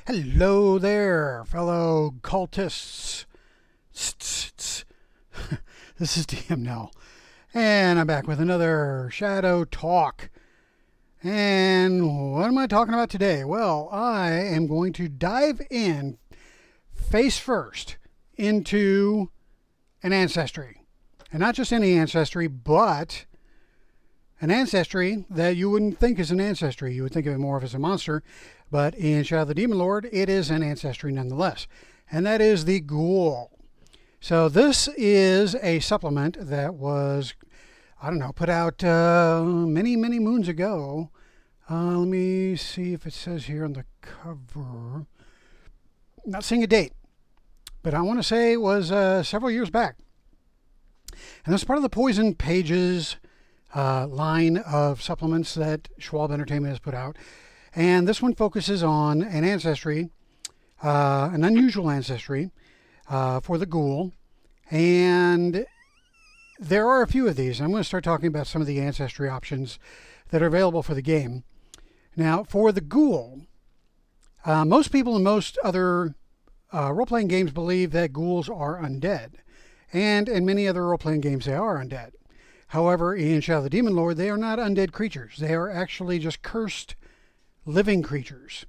Hello there, fellow cultists. This is DM Nell, and I'm back with another Shadow Talk. And what am I talking about today? Well, I am going to dive in face first into an ancestry. And not just any ancestry, but an ancestry that you wouldn't think is an ancestry. You would think of it more of as a monster, but in Shadow of the Demon Lord, it is an ancestry nonetheless. And that is the Ghoul. So this is a supplement that was, put out many moons ago. Let me see if it says here on the cover. Not seeing a date, but I want to say it was several years back. And that's part of the Poison Pages line of supplements that Schwab Entertainment has put out. And this one focuses on an ancestry, an unusual ancestry for the Ghoul. And there are a few of these. I'm going to start talking about some of the ancestry options that are available for the game. Now, for the Ghoul, most people in most other role-playing games believe that ghouls are undead. And in many other role-playing games, they are undead. However, in Shadow of the Demon Lord, they are not undead creatures. They are actually just cursed living creatures.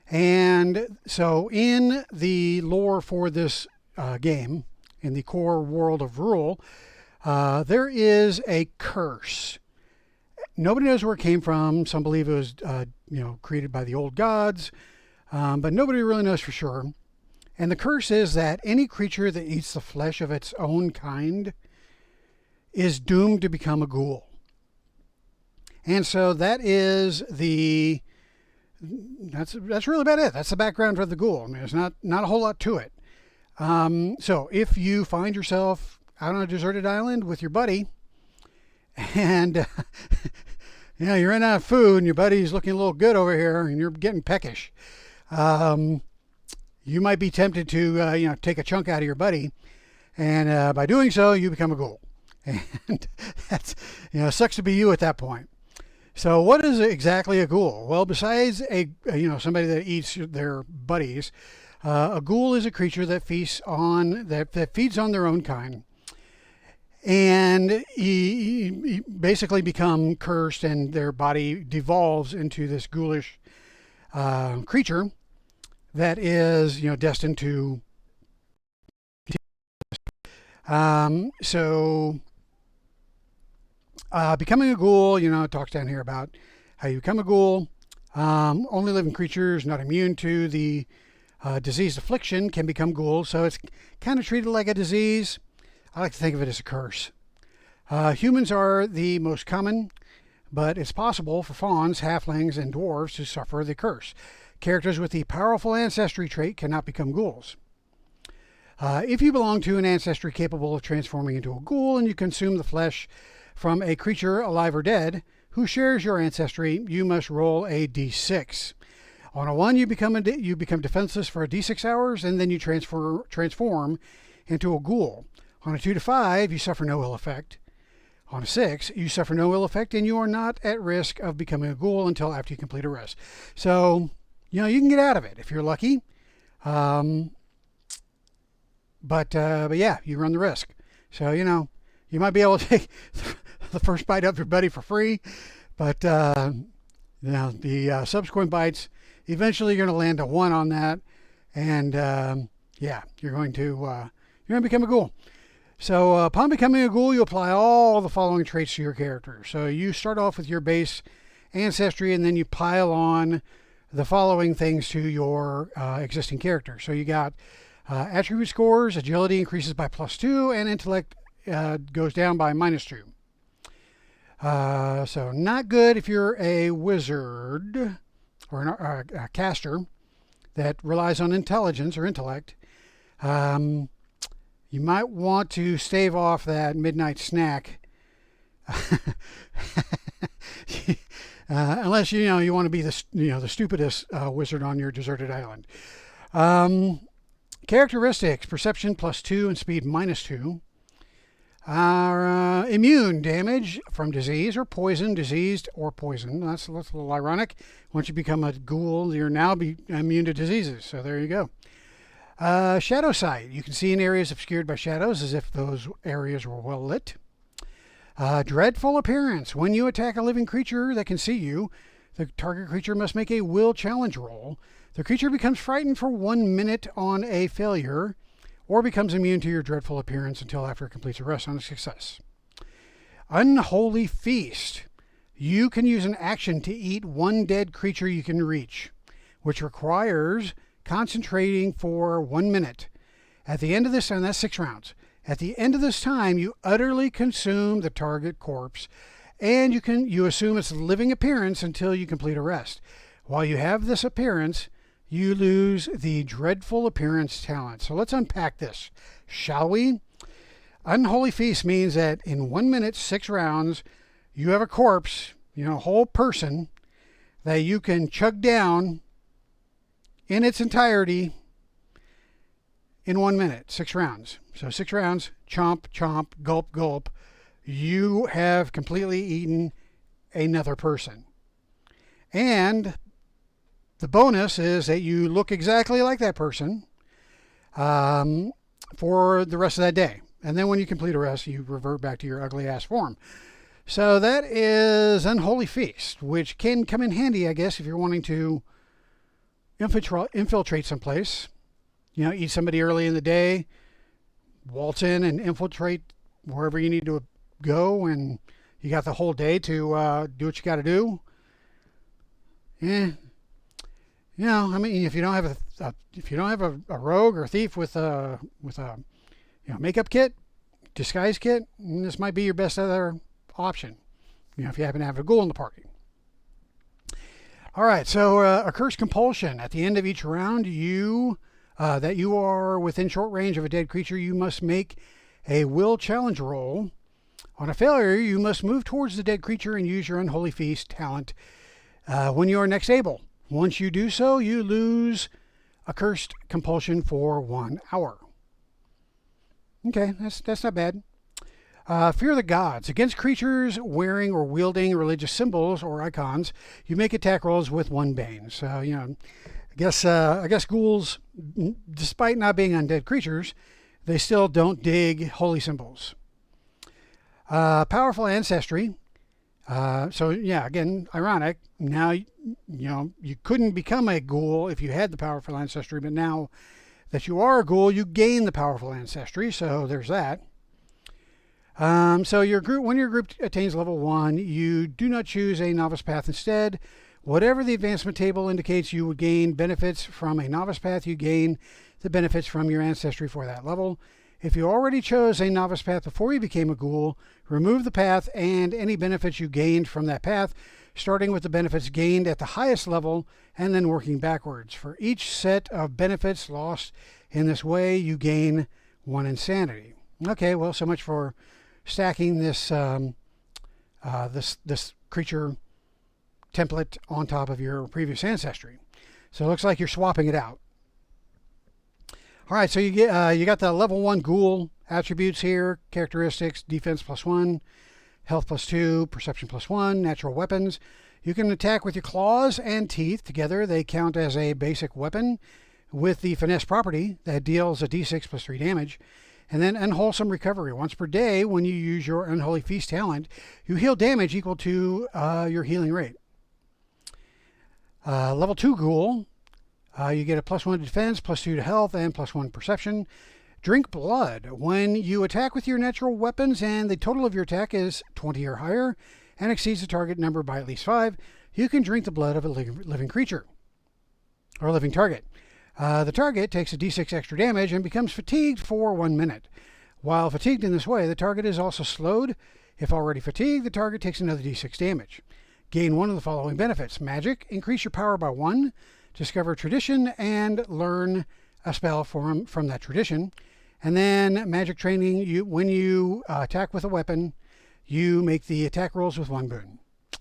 And so in the lore for this game, in the core world of Rule, there is a curse. Nobody knows where it came from. Some believe it was, created by the old gods, but nobody really knows for sure. And the curse is that any creature that eats the flesh of its own kind is doomed to become a ghoul. And so that's really about it. That's the background for the Ghoul. I mean, there's not a whole lot to it. So if you find yourself out on a deserted island with your buddy, and you ran out of food, and your buddy's looking a little good over here, and you're getting peckish, you might be tempted to take a chunk out of your buddy, and by doing so, you become a ghoul. And that's sucks to be you at that point. So what is exactly a ghoul? Well, besides somebody that eats their buddies, a ghoul is a creature that feeds on their own kind, and he basically become cursed, and their body devolves into this ghoulish creature that is destined to. Becoming a ghoul, it talks down here about how you become a ghoul. Only living creatures not immune to the disease affliction can become ghouls, so it's kind of treated like a disease. I like to think of it as a curse. Humans are the most common, but it's possible for fauns, halflings, and dwarves to suffer the curse. Characters with the powerful ancestry trait cannot become ghouls. If you belong to an ancestry capable of transforming into a ghoul and you consume the flesh from a creature, alive or dead, who shares your ancestry, you must roll a d6. On a 1, you become defenseless for a d6 hours, and then you transform into a ghoul. On a 2 to 5, you suffer no ill effect. On a 6, you suffer no ill effect, and you are not at risk of becoming a ghoul until after you complete a rest. So, you can get out of it if you're lucky. But yeah, you run the risk. So, you might be able to take the first bite of your buddy for free, but the subsequent bites, eventually you're going to land a 1 on that, and you're going to become a ghoul. So upon becoming a ghoul, you apply all the following traits to your character. So you start off with your base ancestry, and then you pile on the following things to your existing character. So you got attribute scores. Agility increases by +2, and intellect goes down by -2. So not good if you're a wizard or a caster that relies on intelligence or intellect. You might want to stave off that midnight snack, unless you want to be the stupidest wizard on your deserted island. Characteristics: perception +2 and speed -2. Immune damage from disease or poison, diseased or poison. That's a little ironic. Once you become a ghoul, you're now immune to diseases. So there you go. Shadow sight. You can see in areas obscured by shadows as if those areas were well lit. Dreadful appearance. When you attack a living creature that can see you, the target creature must make a will challenge roll. The creature becomes frightened for 1 minute on a failure, or becomes immune to your dreadful appearance until after it completes a rest on a success. Unholy feast. You can use an action to eat one dead creature you can reach, which requires concentrating for 1 minute. At the end of this, and that's 6 rounds. At the end of this time, you utterly consume the target corpse, and you assume its living appearance until you complete a rest. While you have this appearance, you lose the dreadful appearance talent. So let's unpack this, shall we? Unholy feast means that in 1 minute, 6 rounds, you have a corpse, a whole person that you can chug down in its entirety in 1 minute, 6 rounds. So 6 rounds, chomp, chomp, gulp, gulp. You have completely eaten another person. And the bonus is that you look exactly like that person for the rest of that day. And then when you complete a rest, you revert back to your ugly ass form. So that is Unholy Feast, which can come in handy, I guess, if you're wanting to infiltrate someplace. Eat somebody early in the day, waltz in and infiltrate wherever you need to go, and you got the whole day to do what you got to do. If you don't have a rogue or thief with a makeup kit, disguise kit, this might be your best other option. If you happen to have a ghoul in the party. All right, so a curse compulsion. At the end of each round, that you are within short range of a dead creature, you must make a will challenge roll. On a failure, you must move towards the dead creature and use your Unholy Feast talent when you are next able. Once you do so, you lose a cursed compulsion for 1 hour. Okay, that's not bad. Fear the gods. Against creatures wearing or wielding religious symbols or icons, you make attack rolls with 1 bane. So, I guess ghouls, despite not being undead creatures, they still don't dig holy symbols. Powerful ancestry. Again, ironic. Now, you couldn't become a ghoul if you had the powerful ancestry, but now that you are a ghoul, you gain the powerful ancestry. So there's that. When your group attains level 1, you do not choose a novice path instead. Whatever the advancement table indicates you would gain benefits from a novice path, you gain the benefits from your ancestry for that level. If you already chose a novice path before you became a ghoul, remove the path and any benefits you gained from that path, starting with the benefits gained at the highest level and then working backwards. For each set of benefits lost in this way, you gain 1 insanity. Okay, well, so much for stacking this this creature template on top of your previous ancestry. So it looks like you're swapping it out. All right, so you got the level 1 ghoul attributes here: characteristics, defense +1, health +2, perception +1, natural weapons. You can attack with your claws and teeth together. They count as a basic weapon with the finesse property that deals a d6 +3 damage. And then unwholesome recovery. Once per day, when you use your Unholy Feast talent, you heal damage equal to your healing rate. Level 2 ghoul. You get a +1 to defense, +2 to health, and +1 perception. Drink blood. When you attack with your natural weapons and the total of your attack is 20 or higher and exceeds the target number by at least 5, you can drink the blood of a living creature or a living target. The target takes a d6 extra damage and becomes fatigued for 1 minute. While fatigued in this way, the target is also slowed. If already fatigued, the target takes another d6 damage. Gain 1 of the following benefits. Magic. Increase your power by 1. Discover tradition and learn a spell from that tradition. And then magic training. When you attack with a weapon, you make the attack rolls with 1 boon.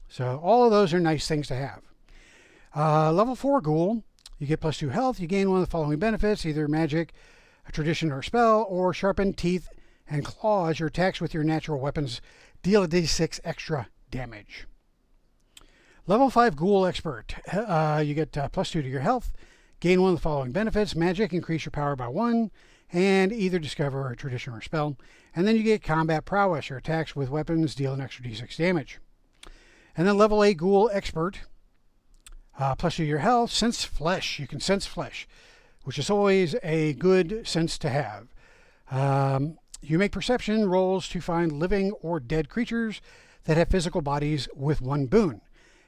So all of those are nice things to have. Level 4 ghoul. You get +2 health. You gain 1 of the following benefits, either magic, a tradition, or a spell, or sharpened teeth and claws, your attacks with your natural weapons deal a d6 extra damage. Level 5 Ghoul Expert. You get +2 to your health, gain one of the following benefits: magic, increase your power by 1, and either discover a tradition or spell. And then you get combat prowess. Your attacks with weapons deal an extra d6 damage. And then level 8 Ghoul Expert. +2 to your health, sense flesh. You can sense flesh, which is always a good sense to have. You make perception rolls to find living or dead creatures that have physical bodies with 1 boon.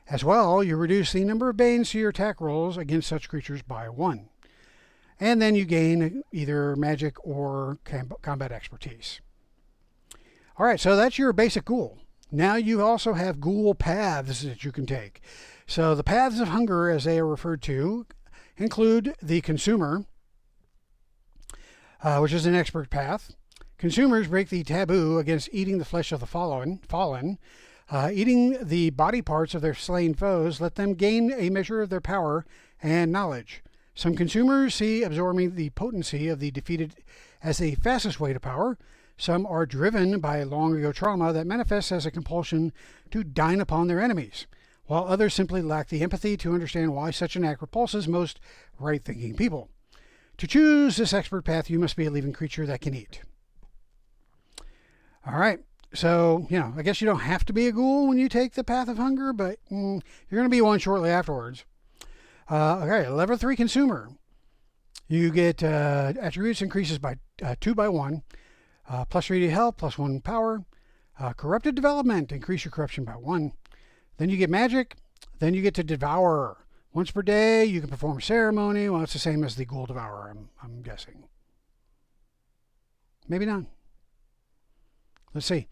As well, you reduce the number of banes to your attack rolls against such creatures by 1. And then you gain either magic or combat expertise. All right, so that's your basic ghoul. Now you also have ghoul paths that you can take. So the paths of hunger, as they are referred to, include the consumer, which is an expert path. Consumers break the taboo against eating the flesh of the fallen. Eating the body parts of their slain foes let them gain a measure of their power and knowledge. Some consumers see absorbing the potency of the defeated as the fastest way to power. Some are driven by long-ago trauma that manifests as a compulsion to dine upon their enemies, while others simply lack the empathy to understand why such an act repulses most right-thinking people. To choose this expert path, you must be a living creature that can eat. All right. So, I guess you don't have to be a ghoul when you take the Path of Hunger, but you're going to be one shortly afterwards. Okay, level 3 Consumer. You get attributes increases by 2 by 1, +3 to health, +1 power. Corrupted Development, increase your corruption by 1. Then you get magic. Then you get to Devour. Once per day, you can perform a ceremony. Well, it's the same as the Ghoul Devourer, I'm guessing. Maybe not. Let's see.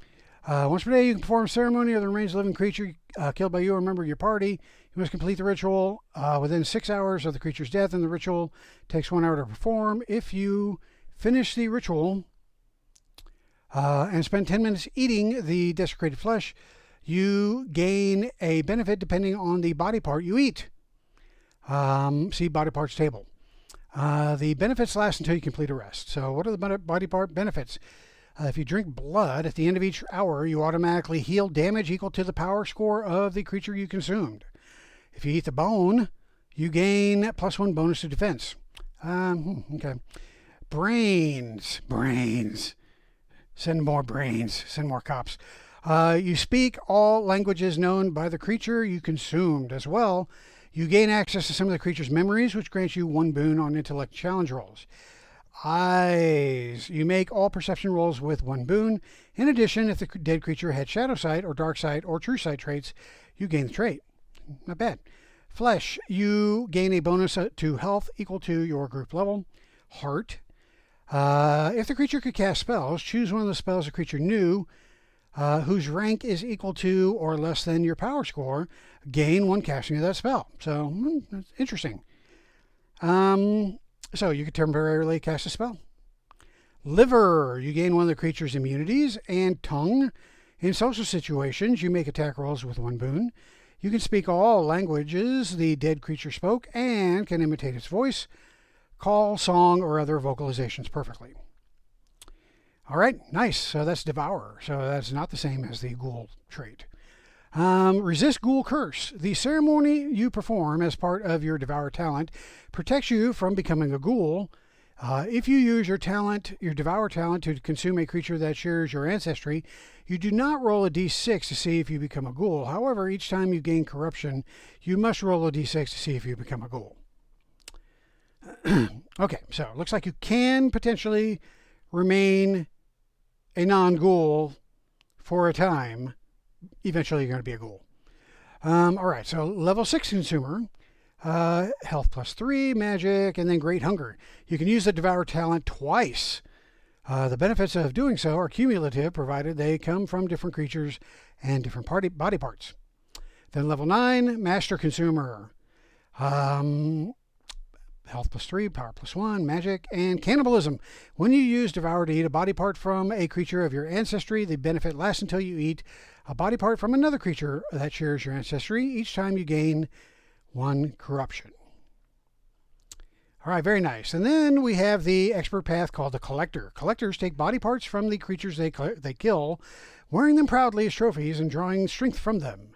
Once per day, you can perform a ceremony of the remains of a living creature killed by you or a member of your party. You must complete the ritual within 6 hours of the creature's death, and the ritual takes 1 hour to perform. If you finish the ritual and spend 10 minutes eating the desecrated flesh, you gain a benefit depending on the body part you eat. See body parts table. The benefits last until you complete a rest. So what are the body part benefits? If you drink blood at the end of each hour, you automatically heal damage equal to the power score of the creature you consumed. If you eat the bone, you gain +1 bonus to defense. Okay. Brains. Send more brains. Send more cops. You speak all languages known by the creature you consumed. As well, you gain access to some of the creature's memories, which grants you 1 boon on intellect challenge rolls. Eyes. You make all perception rolls with 1 boon. In addition, if the dead creature had shadow sight or dark sight or true sight traits, you gain the trait. Not bad. Flesh. You gain a bonus to health equal to your group level. Heart. If the creature could cast spells, choose one of the spells the creature knew whose rank is equal to or less than your power score. Gain 1 casting of that spell. So, that's interesting. So you can temporarily cast a spell. Liver. You gain one of the creature's immunities. And tongue. In social situations, you make attack rolls with 1 boon. You can speak all languages the dead creature spoke and can imitate its voice, call, song, or other vocalizations perfectly. All right, nice. So that's Devourer. So that's not the same as the Ghoul trait. Resist Ghoul Curse. The ceremony you perform as part of your Devour talent protects you from becoming a ghoul. If you use your Devour talent, to consume a creature that shares your ancestry, you do not roll a d6 to see if you become a ghoul. However, each time you gain corruption, you must roll a d6 to see if you become a ghoul. Okay, so it looks like you can potentially remain a non-ghoul for a time. Eventually, you're going to be a ghoul. All right, so level 6 consumer, health +3, magic, and then great hunger. You can use the Devour talent twice. The benefits of doing so are cumulative, provided they come from different creatures and different body parts. Then level 9, master consumer. Health +3, power +1, magic, and cannibalism. When you use Devour to eat a body part from a creature of your ancestry, the benefit lasts until you eat a body part from another creature that shares your ancestry. Each time you gain 1 corruption. All right, very nice. And then we have the expert path called the Collector. Collectors take body parts from the creatures they kill, wearing them proudly as trophies and drawing strength from them.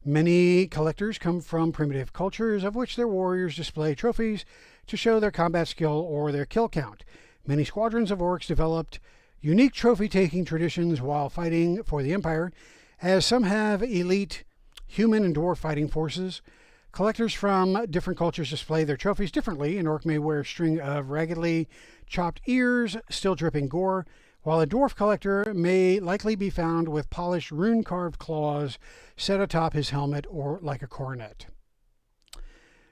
Many collectors come from primitive cultures of which their warriors display trophies to show their combat skill or their kill count. Many squadrons of orcs developed unique trophy-taking traditions while fighting for the Empire, as some have elite human and dwarf fighting forces. Collectors from different cultures display their trophies differently. An orc may wear a string of raggedly chopped ears, still dripping gore, while a dwarf collector may likely be found with polished rune-carved claws set atop his helmet or like a coronet.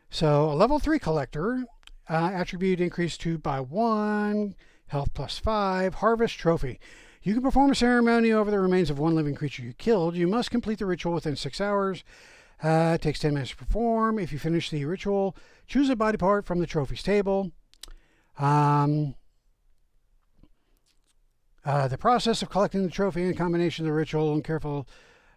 So a level 3 collector, attribute increased by 1, health plus 5, harvest trophy. You can perform a ceremony over the remains of one living creature you killed. You must complete the ritual within 6 hours. It takes 10 minutes to perform. If you finish the ritual, choose a body part from the trophies table. The process of collecting the trophy in combination of the ritual and careful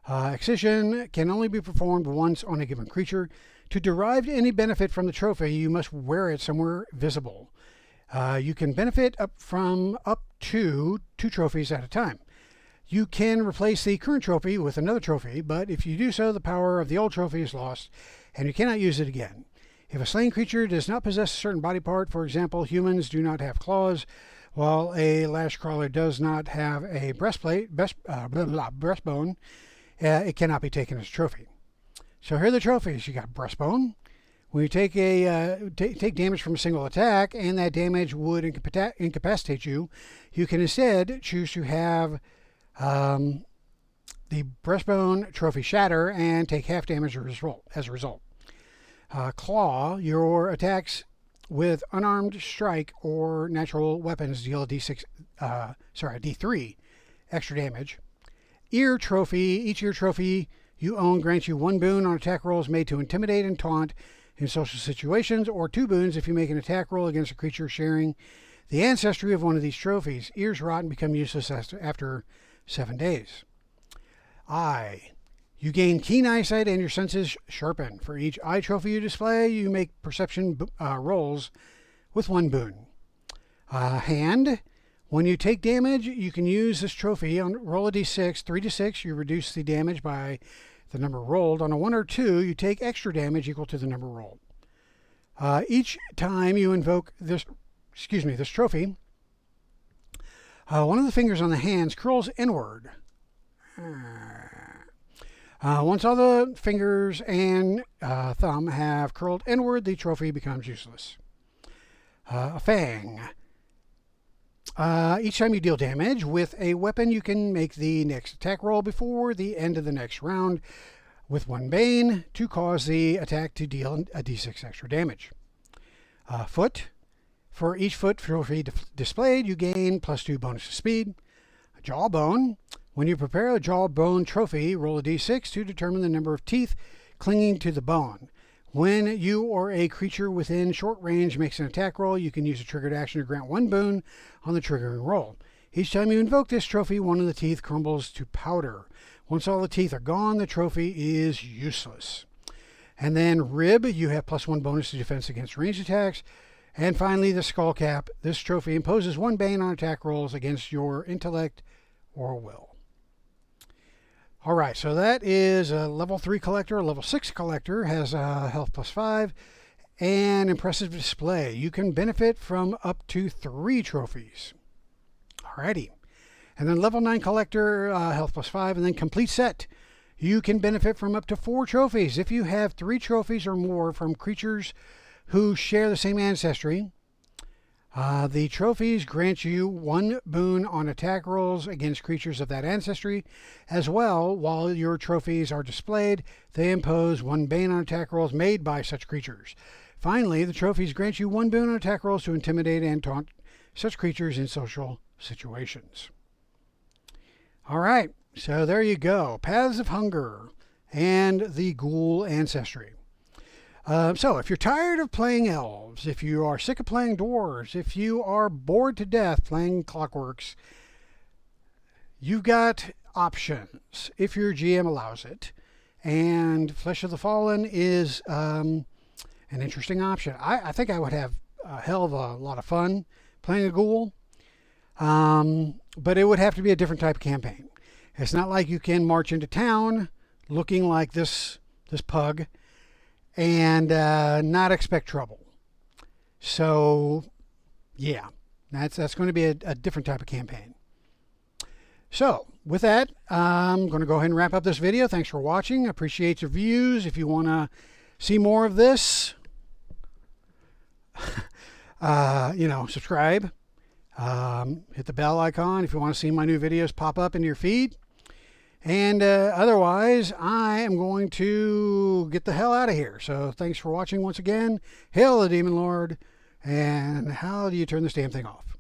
excision can only be performed once on a given creature. To derive any benefit from the trophy, you must wear it somewhere visible. You can benefit up to 2 trophies at a time. You can replace the current trophy with another trophy, but if you do so, the power of the old trophy is lost, and you cannot use it again. If a slain creature does not possess a certain body part, for example, humans do not have claws, while a lash crawler does not have a breastbone, it cannot be taken as a trophy. So here are the trophies. You got breastbone. When you take take damage from a single attack, and that damage would incapacitate you, you can instead choose to have the breastbone trophy shatter and take half damage as a result. Claw, your attacks with unarmed strike or natural weapons deal a D3 extra damage. Ear trophy, each ear trophy you own grants you 1 boon on attack rolls made to intimidate and taunt in social situations, or 2 boons if you make an attack roll against a creature sharing the ancestry of one of these trophies. Ears rot and become useless after 7 days. Eye. You gain keen eyesight and your senses sharpen. For each eye trophy you display, you make perception rolls with 1 boon. Hand. When you take damage, you can use this trophy on roll a d6. 3 to 6, you reduce the damage by the number rolled. On a 1 or 2, you take extra damage equal to the number rolled. Each time you invoke this trophy, one of the fingers on the hands curls inward. Once all the fingers and thumb have curled inward, the trophy becomes useless. A fang. Each time you deal damage with a weapon, you can make the next attack roll before the end of the next round with 1 bane to cause the attack to deal a d6 extra damage. Foot. For each foot trophy displayed, you gain +2 bonus to speed. Jawbone. When you prepare a jawbone trophy, roll a d6 to determine the number of teeth clinging to the bone. When you or a creature within short range makes an attack roll, you can use a triggered action to grant 1 boon on the triggering roll. Each time you invoke this trophy, one of the teeth crumbles to powder. Once all the teeth are gone, the trophy is useless. And then rib, you have +1 bonus to defense against ranged attacks. And finally, the skull cap. This trophy imposes 1 bane on attack rolls against your intellect or will. All right, so that is a level 3 collector. A level 6 collector has health +5 and impressive display. You can benefit from up to 3 trophies. Alrighty. And then level 9 collector, health +5, and then complete set. You can benefit from up to 4 trophies. If you have 3 trophies or more from creatures who share the same ancestry, the trophies grant you 1 boon on attack rolls against creatures of that ancestry. As well, while your trophies are displayed, they impose 1 bane on attack rolls made by such creatures. Finally, the trophies grant you 1 boon on attack rolls to intimidate and taunt such creatures in social situations. All right, so there you go. Paths of Hunger and the Ghoul ancestry. So if you're tired of playing elves, if you are sick of playing dwarves, if you are bored to death playing clockworks, you've got options if your GM allows it. And Flesh of the Fallen is an interesting option. I think I would have a hell of a lot of fun playing a ghoul. But it would have to be a different type of campaign. It's not like you can march into town looking like this pug and not expect trouble. So, yeah, that's going to be a different type of campaign. So, with that, I'm going to go ahead and wrap up this video. Thanks for watching. Appreciate your views. If you want to see more of this, subscribe. Hit the bell icon if you want to see my new videos pop up into your feed. And otherwise, I am going to get the hell out of here. So thanks for watching once again. Hail the Demon Lord. And how do you turn this damn thing off?